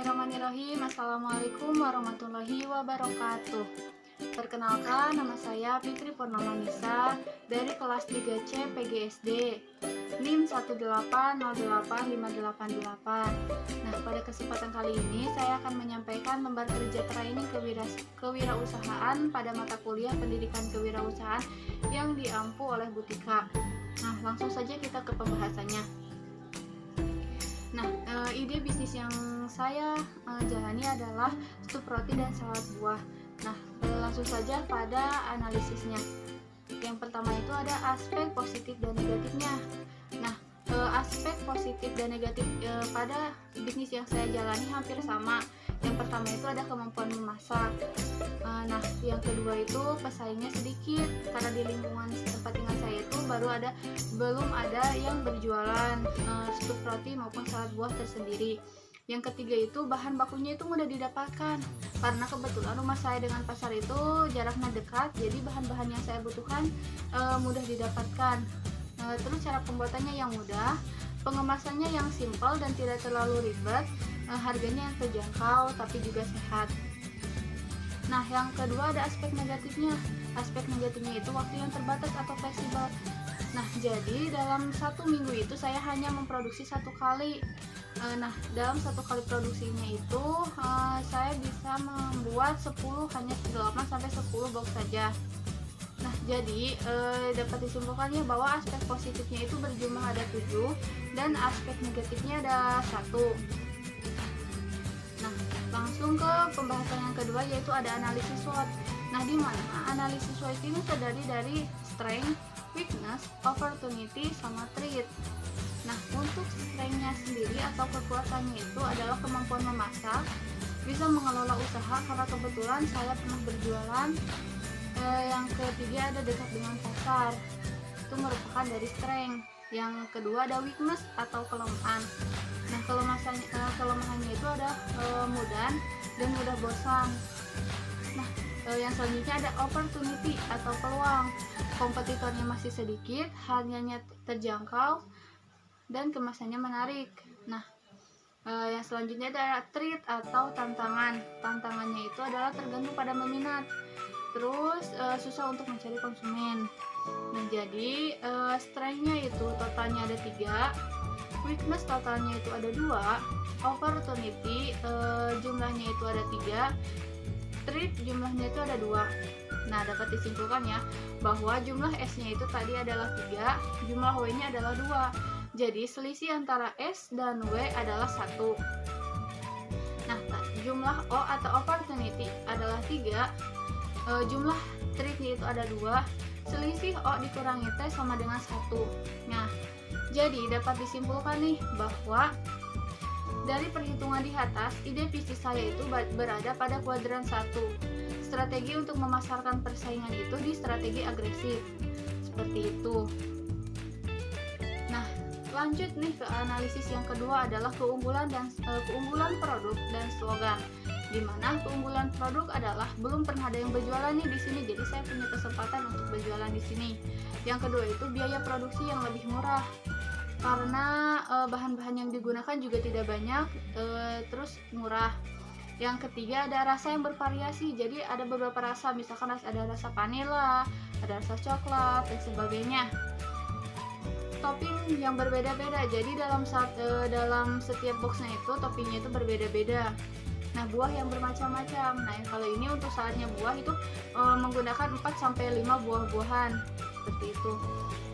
Bismillahirrahmanirrahim. Assalamualaikum warahmatullahi wabarakatuh. Perkenalkan, nama saya Fitri Purnama Nisa dari kelas 3C PGSD NIM 1808588. Nah, pada kesempatan kali ini saya akan menyampaikan lembar kerja training kewirausahaan pada mata kuliah Pendidikan Kewirausahaan yang diampu oleh Bu Tika. Nah, langsung saja kita ke pembahasannya. Nah, ide bisnis yang saya jalani adalah stup roti dan salad buah. Nah, langsung saja pada analisisnya. Yang pertama itu ada aspek positif dan negatifnya. Nah, aspek positif dan negatif pada bisnis yang saya jalani hampir sama. Yang pertama itu ada kemampuan memasak. Nah, yang kedua itu pesaingnya sedikit karena di lingkungan tempat tinggal saya itu belum ada yang berjualan stup roti maupun salad buah tersendiri. Yang ketiga itu bahan bakunya itu mudah didapatkan karena kebetulan rumah saya dengan pasar itu jaraknya dekat, jadi bahan-bahan yang saya butuhkan mudah didapatkan. Terus cara pembuatannya yang mudah, pengemasannya yang simpel dan tidak terlalu ribet, harganya yang terjangkau tapi juga sehat. Nah, yang kedua ada aspek negatifnya. Aspek negatifnya itu waktu yang terbatas atau fleksibel. Nah, jadi dalam satu minggu itu saya hanya memproduksi satu kali. Nah, dalam satu kali produksinya itu saya bisa membuat 10 hanya 8-10 box saja. Nah, jadi dapat disimpulkannya bahwa aspek positifnya itu berjumlah ada 7 dan aspek negatifnya ada 1. Nah, langsung ke pembahasan yang kedua yaitu ada analisis SWOT. Nah, di mana analisis SWOT ini terdiri dari strength, weakness, opportunity, sama threat. Nah, untuk strength-nya sendiri atau kekuatannya itu adalah kemampuan memasak, bisa mengelola usaha karena kebetulan saya pernah berjualan. Yang ketiga ada dekat dengan pasar, itu merupakan dari strength. Yang kedua ada weakness atau kelemahan. Nah, kelemahannya itu ada mudah dan mudah bosan. Nah, yang selanjutnya ada opportunity atau peluang. Kompetitornya masih sedikit, harganya terjangkau, dan kemasannya menarik. Nah, yang selanjutnya ada threat atau tantangan. Tantangannya itu adalah tergantung pada peminat. Terus susah untuk mencari konsumen. Nah, jadi strength-nya itu totalnya ada 3, weakness totalnya itu ada 2, opportunity jumlahnya itu ada 3, threat jumlahnya itu ada 2. Nah, dapat disimpulkan ya bahwa jumlah S-nya itu tadi adalah 3, jumlah W-nya adalah 2. Jadi selisih antara S dan W adalah 1. Nah, jumlah O atau opportunity adalah 3, jumlah threat-nya itu ada 2, selisih O dikurangi T sama dengan 1. Nah, jadi dapat disimpulkan nih bahwa dari perhitungan di atas, ide bisnis saya itu berada pada kuadran 1. Strategi untuk memasarkan persaingan itu di strategi agresif. Seperti itu. Nah, lanjut nih ke analisis yang kedua adalah keunggulan produk dan slogan. Di mana keunggulan produk adalah belum pernah ada yang berjualan nih di sini, jadi saya punya kesempatan untuk berjualan di sini. Yang kedua itu biaya produksi yang lebih murah karena bahan-bahan yang digunakan juga tidak banyak, terus murah. Yang ketiga ada rasa yang bervariasi, jadi ada beberapa rasa, misalkan ada rasa vanila, ada rasa coklat dan sebagainya. Topping yang berbeda-beda, jadi dalam setiap boxnya itu toppingnya itu berbeda-beda. Nah, buah yang bermacam-macam. Nah, kalau ini untuk saladnya buah itu menggunakan 4-5 buah-buahan seperti itu.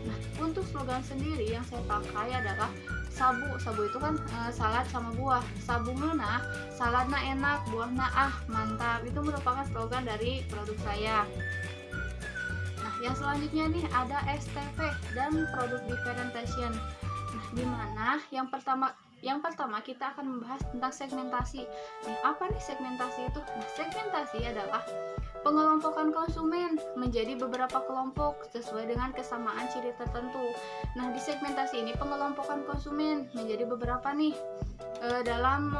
Nah, untuk slogan sendiri yang saya pakai adalah sabu itu kan salad sama buah. Sabu meunah, saladna enak, buahna mantap. Itu merupakan slogan dari produk saya. Nah, yang selanjutnya nih ada STP dan produk differentiation. Nah, di mana yang pertama kita akan membahas tentang segmentasi. Nah, apa nih segmentasi itu? Nah, segmentasi adalah pengelompokan konsumen menjadi beberapa kelompok sesuai dengan kesamaan ciri tertentu. Nah, di segmentasi ini pengelompokan konsumen menjadi beberapa nih dalam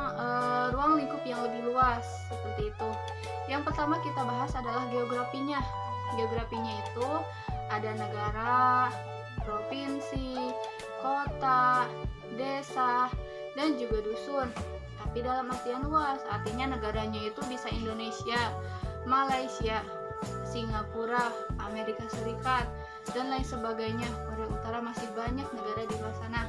ruang lingkup yang lebih luas seperti itu. Yang pertama kita bahas adalah geografinya. Geografinya itu ada negara, provinsi, kota, desa, dan juga dusun. tapi dalam artian luas, artinya negaranya itu bisa Indonesia, Malaysia, Singapura, Amerika Serikat, dan lain sebagainya. Korea Utara masih banyak negara di luar sana.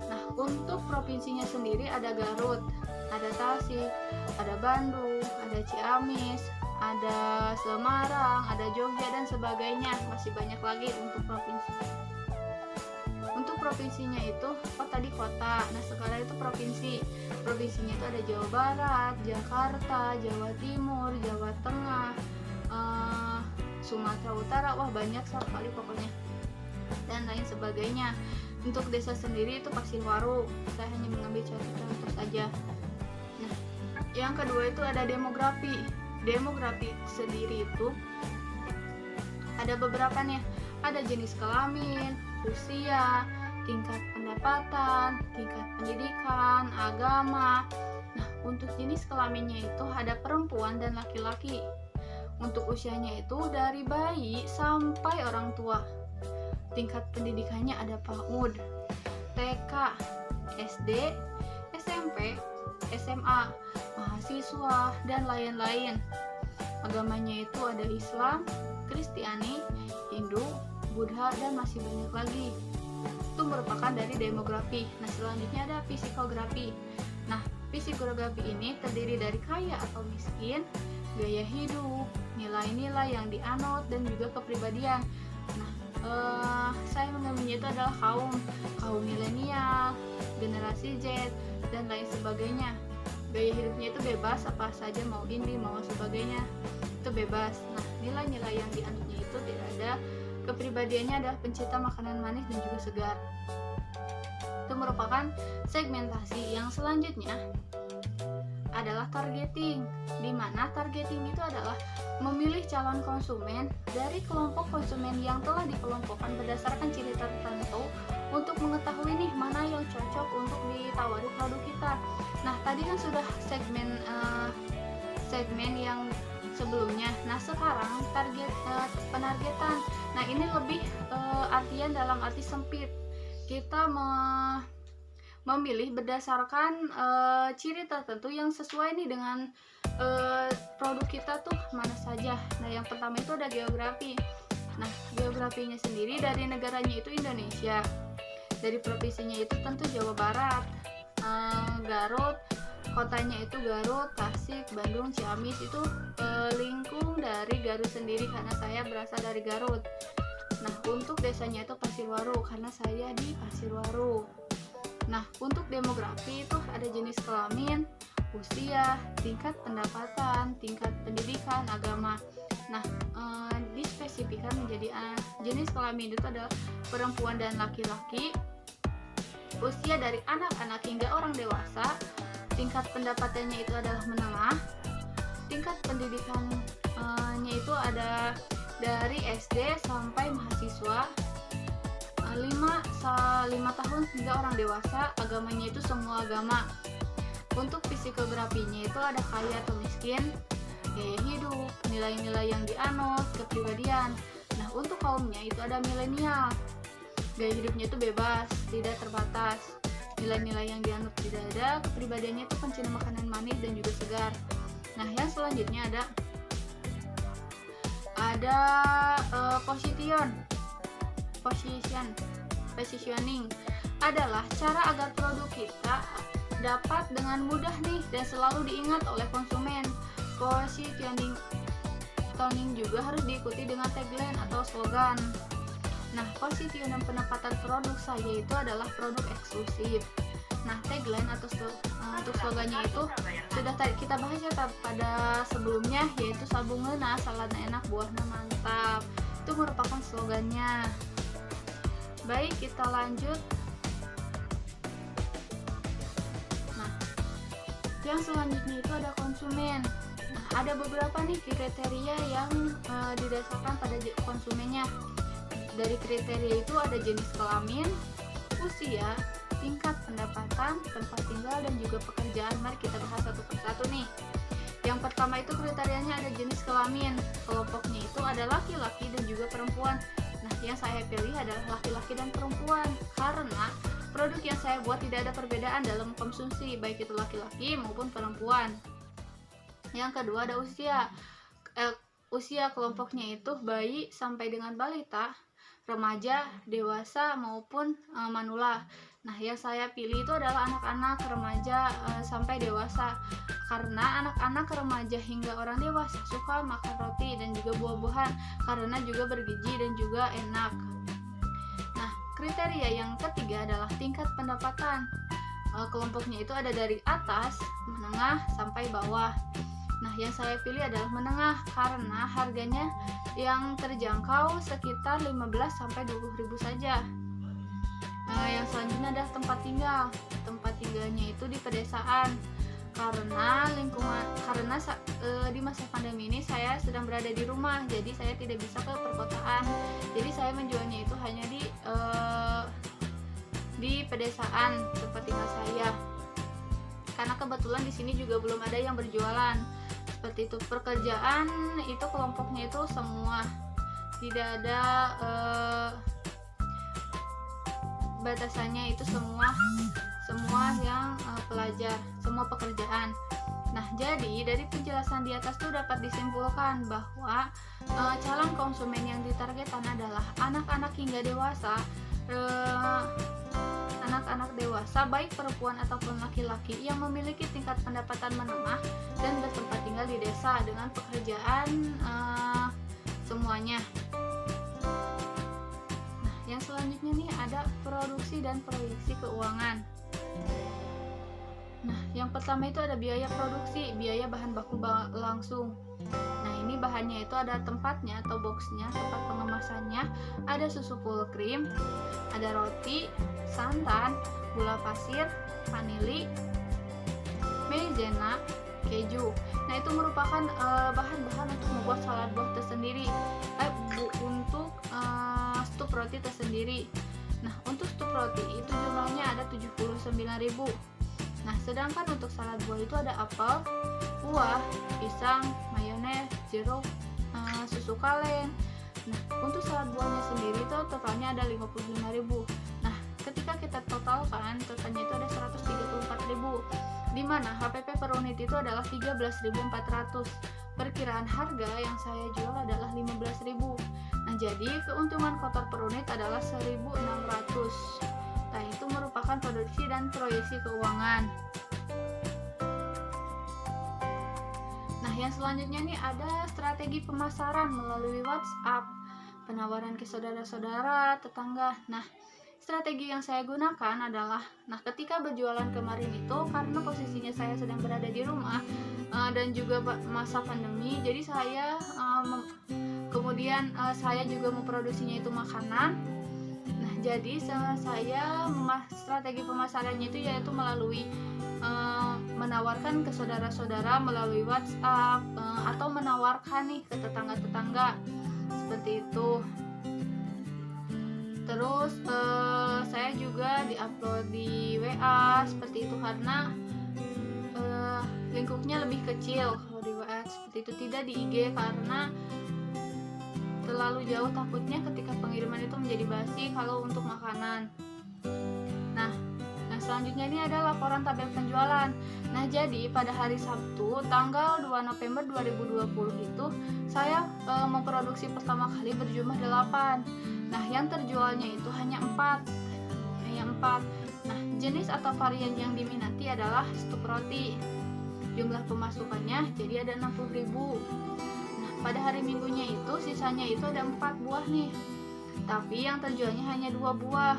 Nah, untuk provinsinya sendiri ada Garut, ada Tasik, ada Bandung, ada Ciamis, ada Semarang, ada Jogja, dan sebagainya. Masih banyak lagi untuk provinsi. Untuk provinsinya itu, tadi kota. Nah, sekarang itu provinsi. Provinsinya itu ada Jawa Barat, Jakarta, Jawa Timur, Jawa Tengah, Sumatera Utara. Wah, banyak sekali pokoknya. Dan lain sebagainya. Untuk desa sendiri itu Pasirwaru. Saya hanya mengambil contoh saja. Nah, yang kedua itu ada demografi. Demografi sendiri itu ada beberapa nih. Ada jenis kelamin, usia, tingkat pendapatan, tingkat pendidikan, agama. Nah, untuk jenis kelaminnya itu ada perempuan dan laki-laki. Untuk usianya itu dari bayi sampai orang tua. Tingkat pendidikannya ada PAUD, TK, SD, SMP, SMA, mahasiswa, dan lain-lain. Agamanya itu ada Islam, Kristiani, Hindu, Buddha, dan masih banyak lagi. Itu merupakan dari demografi. Nah, selanjutnya ada psikografi. Nah, psikografi ini terdiri dari kaya atau miskin, gaya hidup, nilai-nilai yang dianut, dan juga kepribadian. Nah, saya mengambilnya itu adalah kaum milenial, generasi Z, dan lain sebagainya. Gaya hidupnya itu bebas, apa saja, mau indie, mau sebagainya, itu bebas. Nah, nilai-nilai yang dianutnya itu tidak ada. Kepribadiannya adalah pencinta makanan manis dan juga segar. Itu merupakan segmentasi. Yang selanjutnya adalah targeting, di mana targeting itu adalah memilih calon konsumen dari kelompok konsumen yang telah dikelompokkan berdasarkan ciri tertentu untuk mengetahui nih mana yang cocok untuk ditawari produk kita. Nah, tadi kan sudah segmen yang sebelumnya. Nah, sekarang penargetan. Nah, ini lebih artian dalam arti sempit. Kita memilih berdasarkan ciri tertentu yang sesuai nih dengan produk kita tuh mana saja. Nah, yang pertama itu ada geografi. Nah, geografinya sendiri dari negaranya itu Indonesia, dari provinsinya itu tentu Jawa Barat, Garut, kotanya itu Garut, Tasik, Bandung, Ciamis. Itu lingkung dari Garut sendiri karena saya berasal dari Garut. Nah, untuk desanya itu Pasirwaru karena saya di Pasirwaru. Nah, untuk demografi itu ada jenis kelamin, usia, tingkat pendapatan, tingkat pendidikan, agama. Nah, dispesifikan menjadi jenis kelamin itu adalah perempuan dan laki-laki, usia dari anak-anak hingga orang dewasa, tingkat pendapatannya itu adalah menengah, tingkat pendidikannya itu ada dari SD sampai mahasiswa, 5 tahun hingga orang dewasa, agamanya itu semua agama. Untuk psikografinya itu ada kaya atau miskin, gaya hidup, nilai-nilai yang dianut, kepribadian. Nah, untuk kaumnya itu ada milenial, gaya hidupnya itu bebas, tidak terbatas, nilai-nilai yang dianut tidak ada, kepribadiannya itu pencinta makanan manis dan juga segar. Nah, yang selanjutnya ada positioning adalah cara agar produk kita dapat dengan mudah nih dan selalu diingat oleh konsumen. Positioning juga harus diikuti dengan tagline atau slogan. Nah, positioning penempatan produk saya itu adalah produk eksklusif. Nah, tagline atau untuk slogannya itu sudah kita bahas ya pada sebelumnya, yaitu sabung ngena, salad enak, buahnya mantap. Itu merupakan slogannya. Baik, kita lanjut. Nah, yang selanjutnya itu ada konsumen. Nah, ada beberapa nih kriteria yang didasarkan pada konsumennya. Dari kriteria itu ada jenis kelamin, usia, tingkat pendapatan, tempat tinggal, dan juga pekerjaan. Mari kita bahas satu persatu nih. Yang pertama itu kriterianya ada jenis kelamin. Kelompoknya itu ada laki-laki dan juga perempuan. Nah, yang saya pilih adalah laki-laki dan perempuan karena produk yang saya buat tidak ada perbedaan dalam konsumsi, baik itu laki-laki maupun perempuan. Yang kedua ada usia. Usia kelompoknya itu bayi sampai dengan balita, remaja, dewasa maupun manula. Nah, yang saya pilih itu adalah anak-anak, remaja sampai dewasa. Karena anak-anak, remaja hingga orang dewasa suka makan roti dan juga buah-buahan karena juga bergizi dan juga enak. Nah, kriteria yang ketiga adalah tingkat pendapatan. Kelompoknya itu ada dari atas, menengah sampai bawah. Nah, yang saya pilih adalah menengah karena harganya yang terjangkau sekitar 15 sampai 20 ribu saja. Yang selanjutnya adalah tempat tinggal. Tempat tinggalnya itu di pedesaan. Karena di masa pandemi ini saya sedang berada di rumah, jadi saya tidak bisa ke perkotaan. Jadi saya menjualnya itu hanya di pedesaan tempat tinggal saya. Karena kebetulan di sini juga belum ada yang berjualan. Seperti itu. Pekerjaan itu kelompoknya itu semua, tidak ada batasannya, itu semua yang pelajar, semua pekerjaan. Nah, jadi dari penjelasan di atas itu dapat disimpulkan bahwa calon konsumen yang ditargetkan adalah anak-anak hingga dewasa. Anak-anak dewasa baik perempuan ataupun laki-laki yang memiliki tingkat pendapatan menengah dan bertempat tinggal di desa dengan pekerjaan semuanya. Nah, yang selanjutnya nih ada produksi dan proyeksi keuangan. Nah, yang pertama itu ada biaya produksi, biaya bahan baku langsung. Nah, ini bahannya itu ada tempatnya atau boxnya, tempat pengemasannya, ada susu full cream, ada roti, santan, gula pasir, vanili, maizena, keju. Nah, itu merupakan bahan-bahan untuk membuat salad buah tersendiri, untuk stup roti tersendiri. Nah, untuk stup roti itu jumlahnya ada 79.000. Nah, sedangkan untuk salad buah itu ada apel, buah, pisang, mayones, jeruk, susu kaleng. Nah, untuk salad buahnya sendiri itu totalnya ada 55.000. Nah, ketika kita totalnya itu ada 134.000, di mana HPP per unit itu adalah 13.400. Perkiraan harga yang saya jual adalah 15.000. Nah, jadi keuntungan kotor per unit adalah 1.600. Nah, itu merupakan produksi dan proyeksi keuangan. Nah, yang selanjutnya nih ada strategi pemasaran melalui WhatsApp, penawaran ke saudara-saudara, tetangga. Nah, strategi yang saya gunakan adalah, ketika berjualan kemarin itu karena posisinya saya sedang berada di rumah dan juga masa pandemi, jadi saya kemudian saya juga memproduksinya itu makanan. Nah, jadi saya strategi pemasarannya itu yaitu melalui menawarkan ke saudara-saudara melalui WhatsApp atau menawarkan nih ke tetangga-tetangga seperti itu. Terus saya juga diupload di WA seperti itu karena lingkupnya lebih kecil kalau di WA seperti itu, tidak di IG karena terlalu jauh, takutnya ketika pengiriman itu menjadi basi kalau untuk makanan. Nah, selanjutnya ini ada laporan tabel penjualan. Nah, jadi pada hari Sabtu tanggal 2 November 2020 itu saya memproduksi pertama kali berjumlah 8. Nah, yang terjualnya itu hanya 4. Nah, jenis atau varian yang diminati adalah stup roti. Jumlah pemasukannya jadi ada 60.000. Pada hari Minggunya itu sisanya itu ada 4 buah nih, tapi yang terjualnya hanya 2 buah.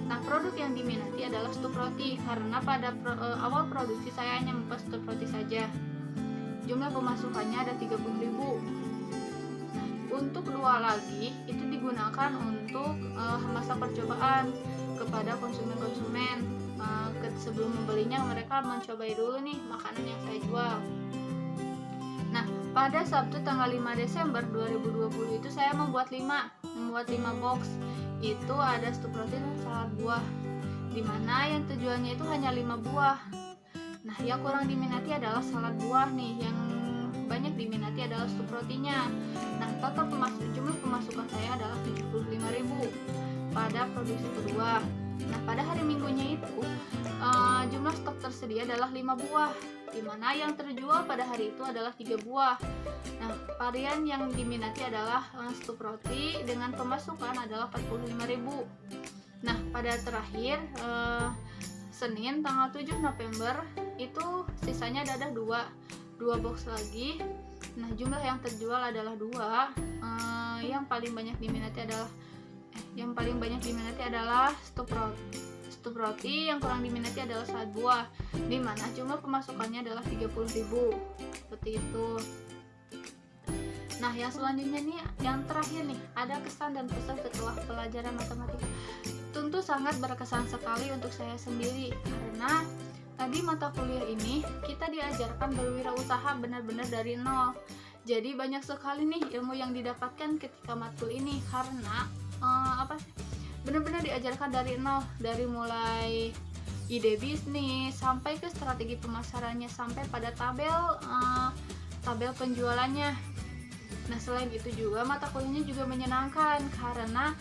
Nah, produk yang diminati adalah stup roti karena pada awal produksi saya hanya membuat stup roti saja. Jumlah pemasukannya ada 30.000. Nah, untuk 2 lagi itu digunakan untuk masa percobaan kepada konsumen-konsumen. Sebelum membelinya mereka mencobai dulu nih makanan yang saya jual. Nah, pada Sabtu tanggal 5 Desember 2020 itu saya membuat 5 box. Itu ada stup roti dan salad buah, dimana yang tujuannya itu hanya 5 buah. Nah, yang kurang diminati adalah salad buah nih, yang banyak diminati adalah stup rotinya. Nah, total jumlah pemasukan saya adalah 75.000 pada produksi kedua. Nah, pada hari Minggunya itu jumlah stok tersedia adalah 5 buah, di mana yang terjual pada hari itu adalah 3 buah. Nah, varian yang diminati adalah stup roti dengan pemasukan adalah 45.000. Nah, pada terakhir Senin tanggal 7 November itu sisanya ada 2 box lagi. Nah, jumlah yang terjual adalah 2. Yang paling banyak diminati adalah stup roti, yang kurang diminati adalah 1 buah, di mana jumlah pemasukannya adalah 30.000. Seperti itu. Nah, yang selanjutnya nih, yang terakhir nih, ada kesan dan pesan setelah pelajaran matematika. Tentu sangat berkesan sekali untuk saya sendiri, karena di mata kuliah ini kita diajarkan berwirausaha benar-benar dari nol. Jadi banyak sekali nih ilmu yang didapatkan ketika matkul ini, karena benar-benar diajarkan dari nol, dari mulai ide bisnis sampai ke strategi pemasarannya, sampai pada tabel penjualannya. Nah, selain itu juga mata kuliahnya juga menyenangkan karena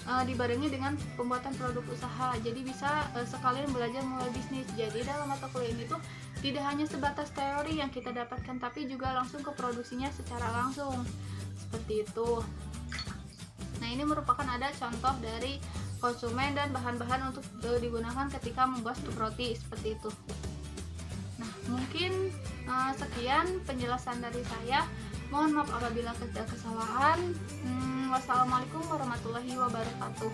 dibarengi dengan pembuatan produk usaha. Jadi bisa sekalian belajar mulai bisnis. Jadi dalam mata kuliah ini tuh tidak hanya sebatas teori yang kita dapatkan, tapi juga langsung ke produksinya secara langsung. Seperti itu. Nah, ini merupakan ada contoh dari konsumen dan bahan-bahan untuk digunakan ketika membuat stup roti, seperti itu. Nah, mungkin sekian penjelasan dari saya. Mohon maaf apabila ada kesalahan. Wassalamualaikum warahmatullahi wabarakatuh.